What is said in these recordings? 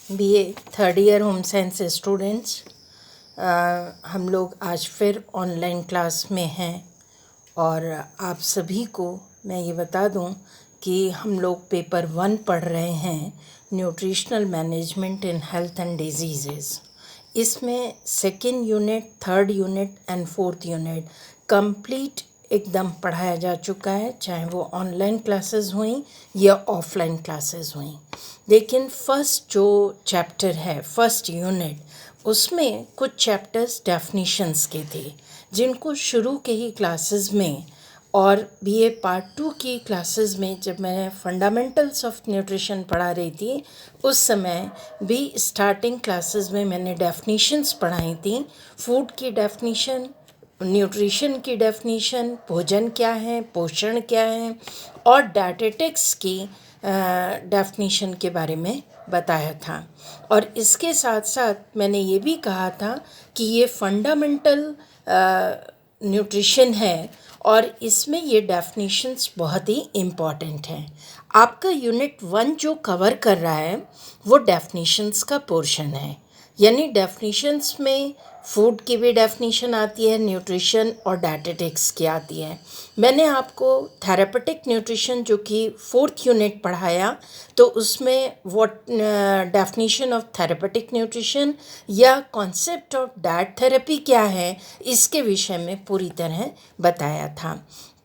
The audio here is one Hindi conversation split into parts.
BA third year home science students, हम लोग आज फिर ऑनलाइन क्लास में हैं और आप सभी को मैं ये बता दूं कि हम लोग पेपर 1 पढ़ रहे हैं, nutritional management in health and diseases. इसमें second unit, third unit and fourth unit complete एकदम पढ़ाया जा चुका है, चाहे वो ऑनलाइन क्लासेस हुई या ऑफलाइन क्लासेस हुई। लेकिन फर्स्ट जो चैप्टर है, फर्स्ट यूनिट, उसमें कुछ चैप्टर्स डेफिनेशंस के थे जिनको शुरू के ही क्लासेस में और बीए पार्ट 2 की क्लासेस में जब मैं फंडामेंटल्स ऑफ न्यूट्रिशन पढ़ा रही थी, उस समय भी स्टार्टिंग क्लासेस में मैंने डेफिनेशंस पढ़ाई थी। फूड की डेफिनेशन, न्यूट्रिशन की डेफिनेशन, भोजन क्या है, पोषण क्या है, और डायटेटिक्स की डेफिनेशन के बारे में बताया था। और इसके साथ साथ मैंने ये भी कहा था कि ये फंडामेंटल न्यूट्रिशन है और इसमें ये डेफिनेशंस बहुत ही इम्पॉर्टेंट हैं। आपका यूनिट 1 जो कवर कर रहा है वो डेफिनेशंस का पोर्शन है, यानी डेफिनेशंस में फूड की भी डेफिनेशन आती है, न्यूट्रिशन और डायटेटिक्स की आती है। मैंने आपको थेरेपेटिक न्यूट्रिशन जो कि फोर्थ यूनिट पढ़ाया, तो उसमें what definition of therapeutic nutrition या कॉन्सेप्ट ऑफ डाइट थेरेपी क्या है, इसके विषय में पूरी तरह बताया था।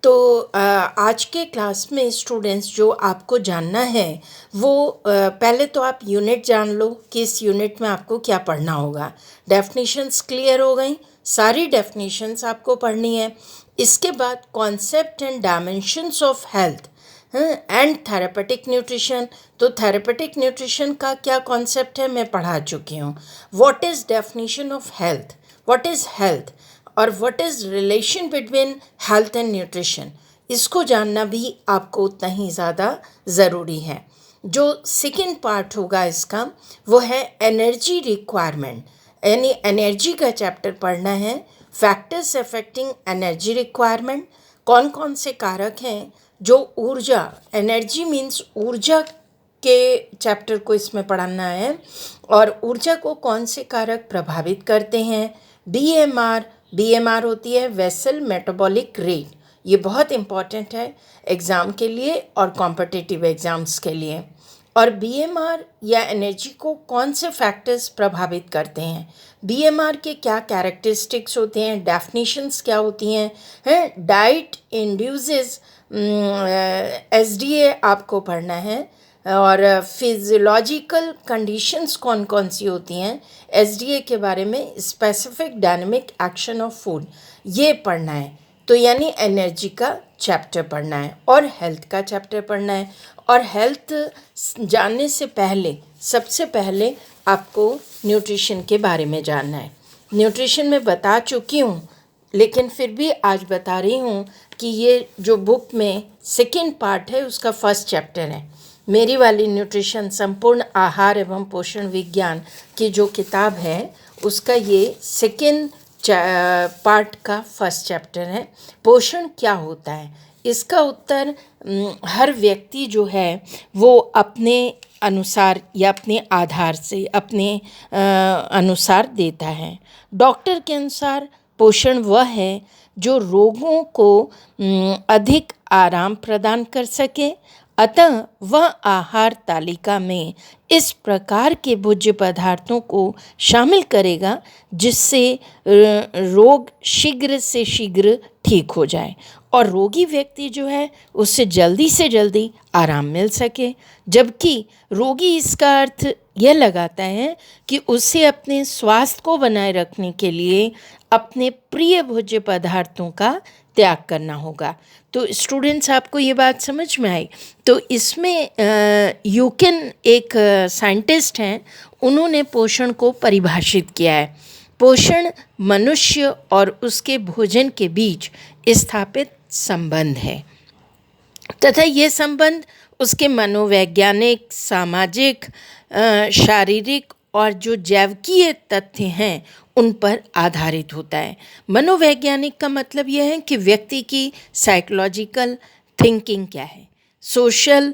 तो आज के क्लास में स्टूडेंट्स जो आपको जानना है वो पहले तो आप यूनिट जान लो कि इस यूनिट में आपको क्या पढ़ना होगा। डेफिनेशंस क्लियर हो गई, सारी डेफिनेशंस आपको पढ़नी है। इसके बाद concept and dimensions of health and therapeutic nutrition. तो थेरेपेटिक न्यूट्रिशन का क्या कॉन्सेप्ट है मैं पढ़ा चुकी हूँ। What is definition of health, what is health, और what is relation between health and nutrition, इसको जानना भी आपको उतना ही ज़्यादा ज़रूरी है। जो सेकेंड पार्ट होगा इसका वो है एनर्जी रिक्वायरमेंट, यानी एनर्जी का चैप्टर पढ़ना है। फैक्टर्स अफेक्टिंग एनर्जी रिक्वायरमेंट, कौन कौन से कारक हैं जो ऊर्जा, एनर्जी मीन्स ऊर्जा के चैप्टर को इसमें पढ़ाना है, और ऊर्जा को कौन से कारक प्रभावित करते हैं। बीएमआर होती है वेसल मेटाबॉलिक रेट, ये बहुत इम्पॉर्टेंट है एग्ज़ाम के लिए और कॉम्पिटिटिव एग्ज़ाम्स के लिए। और बीएमआर या एनर्जी को कौन से फैक्टर्स प्रभावित करते हैं, बीएमआर के क्या कैरेक्टरिस्टिक्स होते हैं, डेफिनेशंस क्या होती हैं, डाइट इंड्यूसेस एसडीए आपको पढ़ना है, और फिजियोलॉजिकल कंडीशंस कौन कौन सी होती हैं एसडीए के बारे में, specific dynamic action of food, ये पढ़ना है। तो यानी एनर्जी का चैप्टर पढ़ना है और हेल्थ का चैप्टर पढ़ना है। और हेल्थ जानने से पहले सबसे पहले आपको न्यूट्रिशन के बारे में जानना है। न्यूट्रिशन में बता चुकी हूँ, लेकिन फिर भी आज बता रही हूँ कि ये जो बुक में सेकेंड पार्ट है उसका फर्स्ट चैप्टर है। मेरी वाली न्यूट्रिशन संपूर्ण आहार एवं पोषण विज्ञान की जो किताब है उसका ये सेकेंड पार्ट का फर्स्ट चैप्टर है। पोषण क्या होता है, इसका उत्तर हर व्यक्ति जो है वो अपने अनुसार या अपने आधार से अपने अनुसार देता है। डॉक्टर के अनुसार पोषण वह है जो रोगों को अधिक आराम प्रदान कर सके, अतः वह आहार तालिका में इस प्रकार के भोज्य पदार्थों को शामिल करेगा जिससे रोग शीघ्र से शीघ्र ठीक हो जाए और रोगी व्यक्ति जो है उससे जल्दी से जल्दी आराम मिल सके। जबकि रोगी इसका अर्थ यह लगाता है कि उसे अपने स्वास्थ्य को बनाए रखने के लिए अपने प्रिय भोज्य पदार्थों का त्याग करना होगा। तो स्टूडेंट्स, आपको ये बात समझ में आई? तो इसमें यूकेन एक साइंटिस्ट हैं, उन्होंने पोषण को परिभाषित किया है। पोषण मनुष्य और उसके भोजन के बीच स्थापित संबंध है तथा ये संबंध उसके मनोवैज्ञानिक, सामाजिक, शारीरिक और जो जैविकीय तथ्य हैं उन पर आधारित होता है। मनोवैज्ञानिक का मतलब यह है कि व्यक्ति की साइकोलॉजिकल थिंकिंग क्या है, सोशल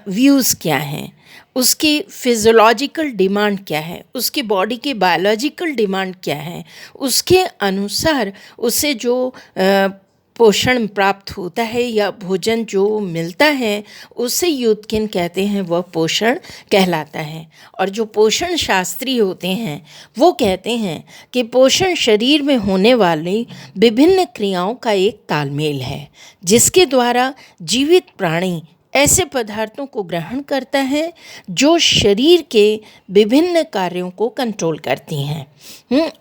व्यूज़ क्या हैं, उसकी फिज़ोलॉजिकल डिमांड क्या है, उसकी बॉडी की बायोलॉजिकल डिमांड क्या है, उसके अनुसार उसे जो पोषण प्राप्त होता है या भोजन जो मिलता है उसे यूथकिन कहते हैं, वह पोषण कहलाता है। और जो पोषण शास्त्री होते हैं वो कहते हैं कि पोषण शरीर में होने वाली विभिन्न क्रियाओं का एक तालमेल है, जिसके द्वारा जीवित प्राणी ऐसे पदार्थों को ग्रहण करता है जो शरीर के विभिन्न कार्यों को कंट्रोल करती हैं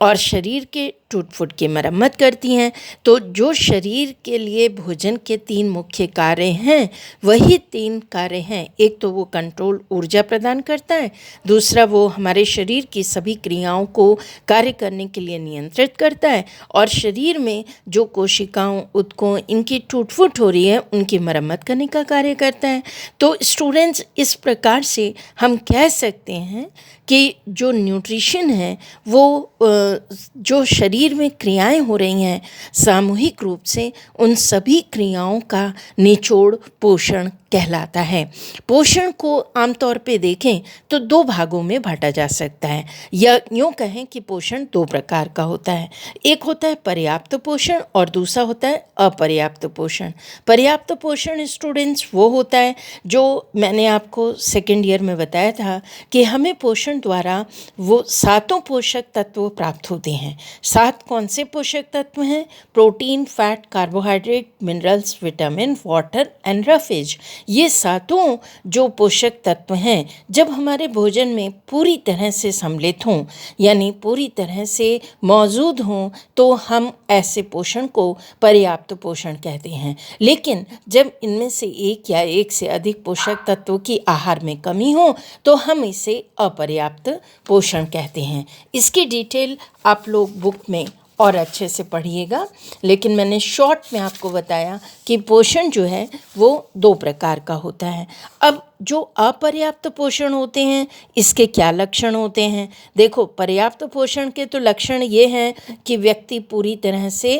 और शरीर के टूट फूट की मरम्मत करती हैं। तो जो शरीर के लिए भोजन के 3 मुख्य कार्य हैं, वही 3 कार्य हैं। एक तो वो कंट्रोल ऊर्जा प्रदान करता है, दूसरा वो हमारे शरीर की सभी क्रियाओं को कार्य करने के लिए नियंत्रित करता है, और शरीर में जो कोशिकाओं, ऊतकों, इनकी टूट फूट हो रही है उनकी मरम्मत करने का कार्य करता है। तो स्टूडेंट्स, इस प्रकार से हम कह सकते हैं कि जो न्यूट्रिशन है वो जो शरीर में क्रियाएं हो रही हैं सामूहिक रूप से, उन सभी क्रियाओं का निचोड़ पोषण कहलाता है। पोषण को आमतौर पे देखें तो 2 भागों में बांटा जा सकता है, या यूँ कहें कि पोषण 2 प्रकार का होता है। एक होता है पर्याप्त पोषण और दूसरा होता है अपर्याप्त पोषण। पर्याप्त पोषण स्टूडेंट्स वो होता है जो मैंने आपको सेकेंड ईयर में बताया था कि हमें पोषण द्वारा वो 7 पोषक तत्व प्राप्त होते हैं। 7 कौन से पोषक तत्व हैं? Protein, fat, carbohydrate, minerals, vitamin, water and roughage. ये 7 जो पोषक तत्व हैं जब हमारे भोजन में पूरी तरह से सम्मिलित हों, यानी पूरी तरह से मौजूद हों, तो हम ऐसे पोषण को पर्याप्त पोषण कहते हैं। लेकिन जब इनमें से एक या एक से अधिक पोषक तत्वों की आहार में कमी हो तो हम इसे अपर्याप्त पोषण कहते हैं। इसकी डिटेल आप लोग बुक में और अच्छे से पढ़िएगा, लेकिन मैंने शॉर्ट में आपको बताया कि पोषण जो है वो 2 प्रकार का होता है। अब जो अपर्याप्त पोषण होते हैं इसके क्या लक्षण होते हैं? देखो, पर्याप्त पोषण के तो लक्षण ये हैं कि व्यक्ति पूरी तरह से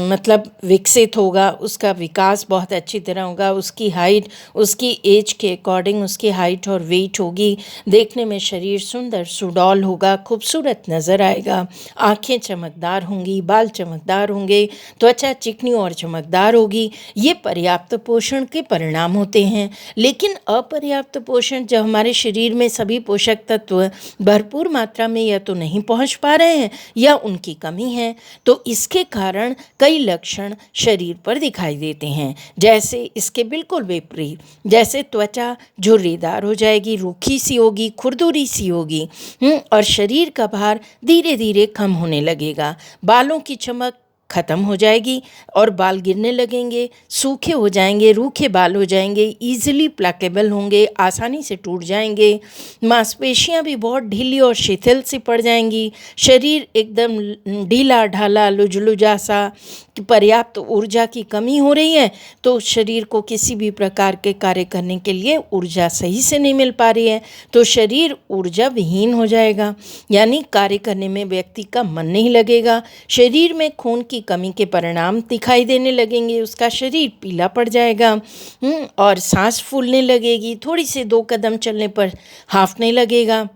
मतलब विकसित होगा, उसका विकास बहुत अच्छी तरह होगा, उसकी हाइट उसकी एज के अकॉर्डिंग उसकी हाइट और वेट होगी, देखने में शरीर सुंदर सुडौल होगा, खूबसूरत नज़र आएगा, आँखें चमकदार होंगी, बाल चमकदार होंगे, त्वचा चिकनी और चमकदार होगी। ये पर्याप्त पोषण के परिणाम होते हैं। लेकिन अपर्याप्त पोषण, जब हमारे शरीर में सभी पोषक तत्व भरपूर मात्रा में या तो नहीं पहुंच पा रहे हैं या उनकी कमी है, तो इसके कारण कई लक्षण शरीर पर दिखाई देते हैं। जैसे इसके बिल्कुल विपरीत, जैसे त्वचा झुर्रीदार हो जाएगी, रूखी सी होगी, खुरदुरी सी होगी, और शरीर का भार धीरे धीरे कम होने लगेगा, बालों की चमक ख़त्म हो जाएगी और बाल गिरने लगेंगे, सूखे हो जाएंगे, रूखे बाल हो जाएंगे, ईजिली प्लकेबल होंगे, आसानी से टूट जाएंगे, मांसपेशियां भी बहुत ढीली और शिथिल सी पड़ जाएंगी, शरीर एकदम ढीला ढाला लुजलुजा सा, पर्याप्त ऊर्जा की कमी हो रही है तो शरीर को किसी भी प्रकार के कार्य करने के लिए ऊर्जा सही से नहीं मिल पा रही है, तो शरीर ऊर्जा विहीन हो जाएगा, यानी कार्य करने में व्यक्ति का मन नहीं लगेगा। शरीर में खून की कमी के परिणाम दिखाई देने लगेंगे, उसका शरीर पीला पड़ जाएगा और सांस फूलने लगेगी, थोड़ी से 2 कदम चलने पर हांफने लगेगा,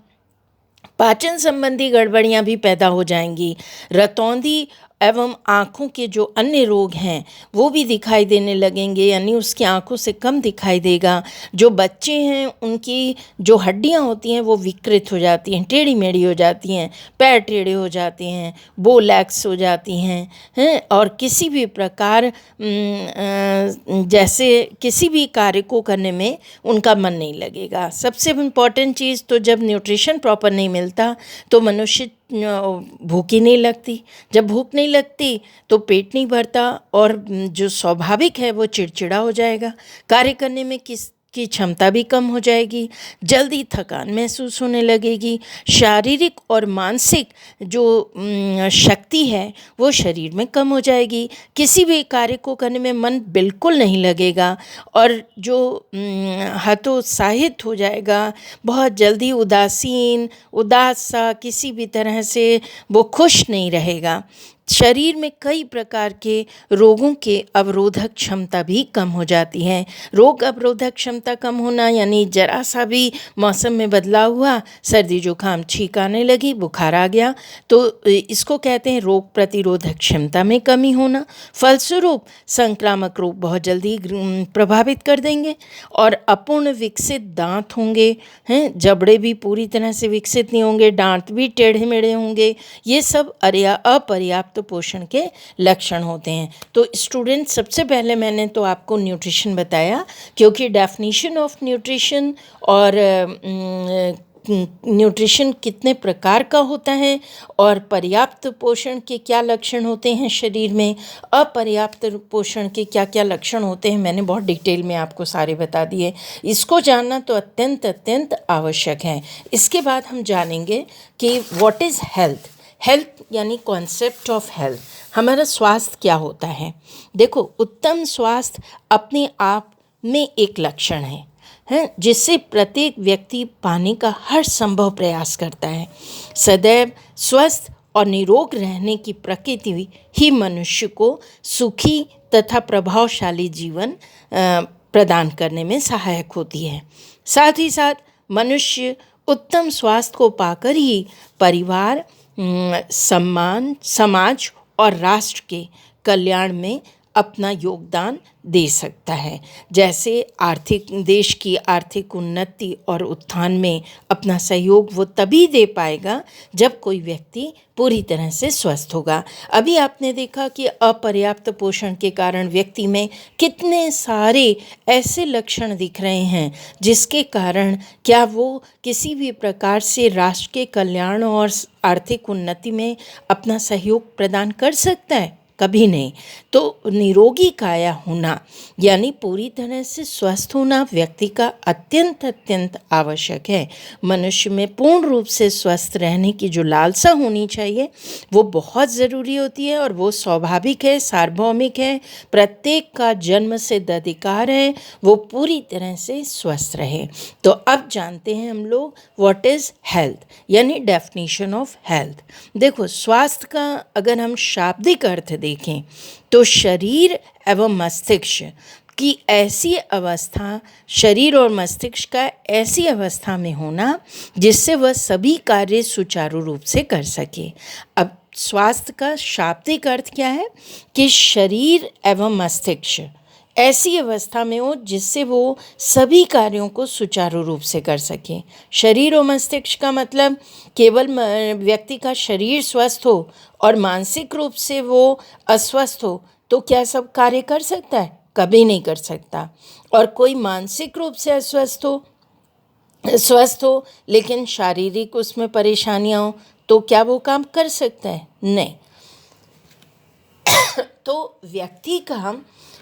पाचन संबंधी गड़बड़ियां भी पैदा हो जाएंगी, रतौंधी एवं आँखों के जो अन्य रोग हैं वो भी दिखाई देने लगेंगे, यानी उसकी आँखों से कम दिखाई देगा। जो बच्चे हैं उनकी जो हड्डियाँ होती हैं वो विकृत हो जाती हैं, टेढ़ी मेढ़ी हो जाती हैं, पैर टेढ़े हो जाते हैं, बोलैक्स हो जाती हैं और किसी भी प्रकार जैसे किसी भी कार्य को करने में उनका मन नहीं लगेगा। सबसे इम्पॉर्टेंट चीज़ तो जब न्यूट्रिशन प्रॉपर नहीं मिलता तो मनुष्य भूख ही नहीं लगती, जब भूख नहीं लगती तो पेट नहीं भरता और जो स्वाभाविक है वो चिड़चिड़ा हो जाएगा, कार्य करने में की क्षमता भी कम हो जाएगी, जल्दी थकान महसूस होने लगेगी, शारीरिक और मानसिक जो शक्ति है वो शरीर में कम हो जाएगी, किसी भी कार्य को करने में मन बिल्कुल नहीं लगेगा और जो हतोत्साहित हो जाएगा, बहुत जल्दी उदास सा, किसी भी तरह से वो खुश नहीं रहेगा। शरीर में कई प्रकार के रोगों के अवरोधक क्षमता भी कम हो जाती है। रोग अवरोधक क्षमता कम होना यानी जरा सा भी मौसम में बदलाव हुआ, सर्दी जुकाम, छींक आने लगी, बुखार आ गया, तो इसको कहते हैं रोग प्रतिरोधक क्षमता में कमी होना। फलस्वरूप संक्रामक रोग बहुत जल्दी प्रभावित कर देंगे और अपूर्ण विकसित दांत होंगे, हैं, जबड़े भी पूरी तरह से विकसित नहीं होंगे, दांत भी टेढ़े मेढ़े होंगे। ये सब अपर्याप्त पोषण के लक्षण होते हैं। तो स्टूडेंट, सबसे पहले मैंने तो आपको न्यूट्रिशन बताया, क्योंकि डेफिनेशन ऑफ न्यूट्रिशन और न्यूट्रिशन कितने प्रकार का होता है और पर्याप्त पोषण के क्या लक्षण होते हैं शरीर में, अपर्याप्त पोषण के क्या क्या लक्षण होते हैं, मैंने बहुत डिटेल में आपको सारे बता दिए। इसको जानना तो अत्यंत अत्यंत आवश्यक है। इसके बाद हम जानेंगे कि व्हाट इज़ हेल्थ। हेल्थ यानी कॉन्सेप्ट ऑफ हेल्थ, हमारा स्वास्थ्य क्या होता है। देखो, उत्तम स्वास्थ्य अपने आप में एक लक्षण है जिससे प्रत्येक व्यक्ति पाने का हर संभव प्रयास करता है। सदैव स्वस्थ और निरोग रहने की प्रकृति ही मनुष्य को सुखी तथा प्रभावशाली जीवन प्रदान करने में सहायक होती है। साथ ही साथ मनुष्य उत्तम स्वास्थ्य को पाकर ही परिवार, सम्मान, समाज और राष्ट्र के कल्याण में अपना योगदान दे सकता है। जैसे देश की आर्थिक उन्नति और उत्थान में अपना सहयोग वो तभी दे पाएगा जब कोई व्यक्ति पूरी तरह से स्वस्थ होगा। अभी आपने देखा कि अपर्याप्त पोषण के कारण व्यक्ति में कितने सारे ऐसे लक्षण दिख रहे हैं जिसके कारण क्या वो किसी भी प्रकार से राष्ट्र के कल्याण और आर्थिक उन्नति में अपना सहयोग प्रदान कर सकता है? कभी नहीं। तो निरोगी काया होना यानी पूरी तरह से स्वस्थ होना व्यक्ति का अत्यंत अत्यंत आवश्यक है। मनुष्य में पूर्ण रूप से स्वस्थ रहने की जो लालसा होनी चाहिए वो बहुत ज़रूरी होती है और वो स्वाभाविक है, सार्वभौमिक है। प्रत्येक का जन्म सिद्ध अधिकार है वो पूरी तरह से स्वस्थ रहे। तो अब जानते हैं हम लोग व्हाट इज़ हेल्थ यानी डेफिनेशन ऑफ हेल्थ। देखो, स्वास्थ्य का अगर हम शाब्दिक अर्थ देखें तो शरीर एवं मस्तिष्क की ऐसी अवस्था, शरीर और मस्तिष्क का ऐसी अवस्था में होना जिससे वह सभी कार्य सुचारू रूप से कर सके। अब स्वास्थ्य का शाब्दिक अर्थ क्या है कि शरीर एवं मस्तिष्क ऐसी अवस्था में हो जिससे वो सभी कार्यों को सुचारू रूप से कर सके। शरीर और मस्तिष्क का मतलब केवल व्यक्ति का शरीर स्वस्थ हो और मानसिक रूप से वो अस्वस्थ हो तो क्या सब कार्य कर सकता है? कभी नहीं कर सकता। और कोई मानसिक रूप से स्वस्थ हो लेकिन शारीरिक उसमें परेशानियां हो तो क्या वो काम कर सकता है? नहीं। तो व्यक्ति का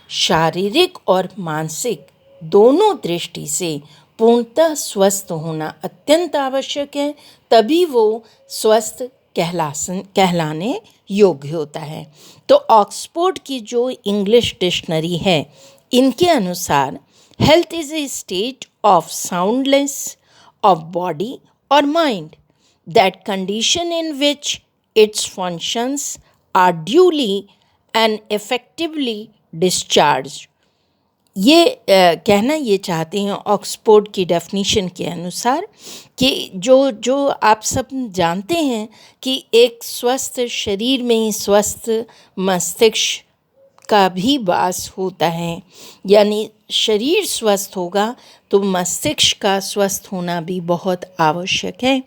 शारीरिक और मानसिक दोनों दृष्टि से पूर्णतः स्वस्थ होना अत्यंत आवश्यक है, तभी वो स्वस्थ कहलाने योग्य होता है। तो ऑक्सफोर्ड की जो इंग्लिश डिक्शनरी है इनके अनुसार health is a state of soundness of body और mind, that condition in which its functions are duly and effectively discharge. ये कहना ये चाहते हैं ऑक्सफोर्ड की डेफिनेशन के अनुसार कि जो आप सब जानते हैं कि एक स्वस्थ शरीर में ही स्वस्थ मस्तिष्क का भी वास होता है, यानी शरीर स्वस्थ होगा तो मस्तिष्क का स्वस्थ होना भी बहुत आवश्यक है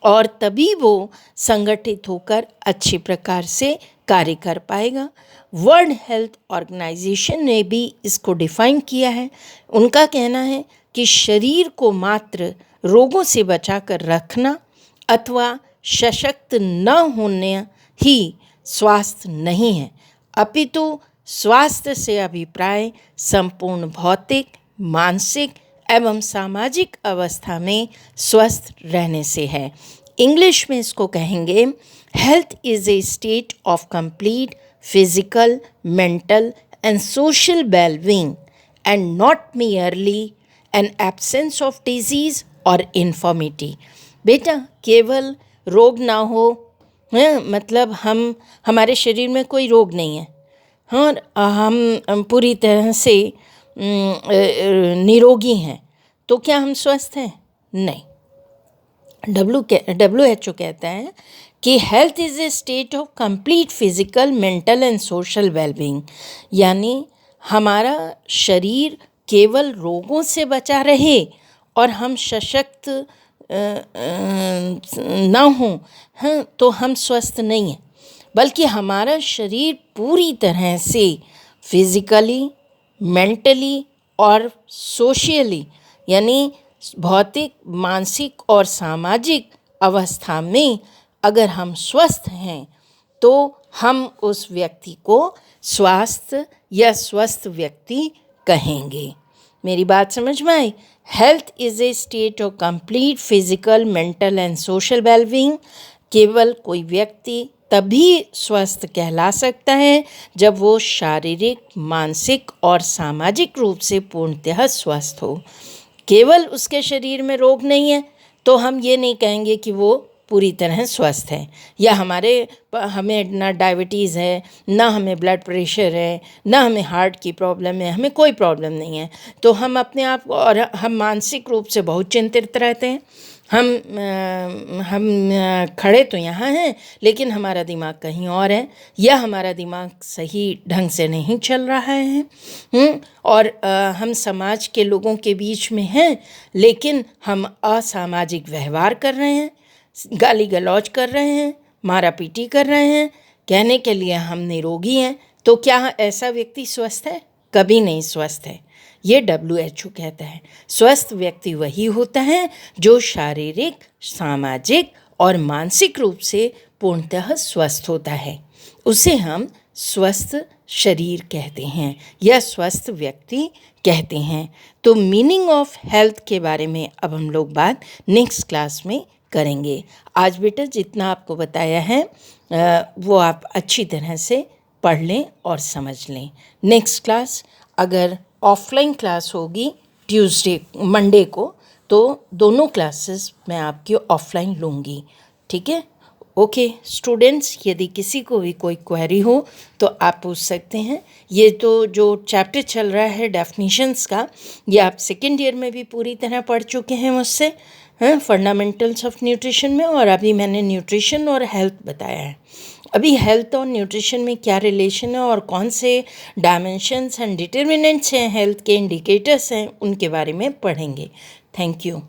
और तभी वो संगठित होकर अच्छे प्रकार से कार्य कर पाएगा। वर्ल्ड हेल्थ ऑर्गेनाइजेशन ने भी इसको डिफाइन किया है। उनका कहना है कि शरीर को मात्र रोगों से बचाकर रखना अथवा सशक्त न होने ही स्वास्थ्य नहीं है, अपितु स्वास्थ्य से अभिप्राय संपूर्ण भौतिक, मानसिक एवं सामाजिक अवस्था में स्वस्थ रहने से है। इंग्लिश में इसको कहेंगे health is a state of complete physical, mental and social wellbeing and not merely N absence of disease और इन्फॉर्मिटी। बेटा, केवल रोग ना हो, हैं, मतलब हम हमारे शरीर में कोई रोग नहीं है। हाँ, और हम पूरी तरह से निरोगी हैं, तो क्या हम स्वस्थ हैं? नहीं। WHO कहता है कि health is a state of complete physical, mental and social wellbeing, यानी हमारा शरीर केवल रोगों से बचा रहे और हम सशक्त ना हों, हाँ, तो हम स्वस्थ नहीं हैं, बल्कि हमारा शरीर पूरी तरह से फिजिकली, मेंटली और सोशली, यानी भौतिक, मानसिक और सामाजिक अवस्था में अगर हम स्वस्थ हैं तो हम उस व्यक्ति को स्वास्थ्य या स्वस्थ व्यक्ति कहेंगे। मेरी बात समझ में आई? Health is a state of complete physical, mental and social wellbeing. केवल कोई व्यक्ति तभी स्वस्थ कहला सकता है जब वो शारीरिक, मानसिक और सामाजिक रूप से पूर्णतः स्वस्थ हो। केवल उसके शरीर में रोग नहीं है तो हम ये नहीं कहेंगे कि वो पूरी तरह स्वस्थ है, या हमें ना डायबिटीज़ है, ना हमें ब्लड प्रेशर है, ना हमें हार्ट की प्रॉब्लम है, हमें कोई प्रॉब्लम नहीं है, तो हम अपने आप, और हम मानसिक रूप से बहुत चिंतित रहते हैं। हम खड़े तो यहाँ हैं लेकिन हमारा दिमाग कहीं और है, या हमारा दिमाग सही ढंग से नहीं चल रहा है। और हम समाज के लोगों के बीच में हैं लेकिन हम असामाजिक व्यवहार कर रहे हैं, गाली गलौज कर रहे हैं, मारा पीटी कर रहे हैं, कहने के लिए हम निरोगी हैं, तो क्या ऐसा व्यक्ति स्वस्थ है? कभी नहीं स्वस्थ है। ये WHO कहता है स्वस्थ व्यक्ति वही होता है जो शारीरिक, सामाजिक और मानसिक रूप से पूर्णतः स्वस्थ होता है। उसे हम स्वस्थ शरीर कहते हैं या स्वस्थ व्यक्ति कहते हैं। तो मीनिंग ऑफ हेल्थ के बारे में अब हम लोग बात नेक्स्ट क्लास में करेंगे। आज बेटा जितना आपको बताया है वो आप अच्छी तरह से पढ़ लें और समझ लें। नेक्स्ट क्लास अगर ऑफलाइन क्लास होगी मंडे को, तो दोनों क्लासेस मैं आपकी ऑफलाइन लूँगी। ठीक है? ओके स्टूडेंट्स, यदि किसी को भी कोई क्वेरी हो तो आप पूछ सकते हैं। ये तो जो चैप्टर चल रहा है डेफिनेशंस का, ये आप सेकेंड ईयर में भी पूरी तरह पढ़ चुके हैं मुझसे, हैं, फंडामेंटल्स ऑफ न्यूट्रिशन में, और अभी मैंने न्यूट्रिशन और हेल्थ बताया है। अभी हेल्थ और न्यूट्रिशन में क्या रिलेशन है और कौन से डायमेंशंस एंड डिटर्मिनेंट्स हैं, हेल्थ के इंडिकेटर्स हैं, उनके बारे में पढ़ेंगे। Thank you.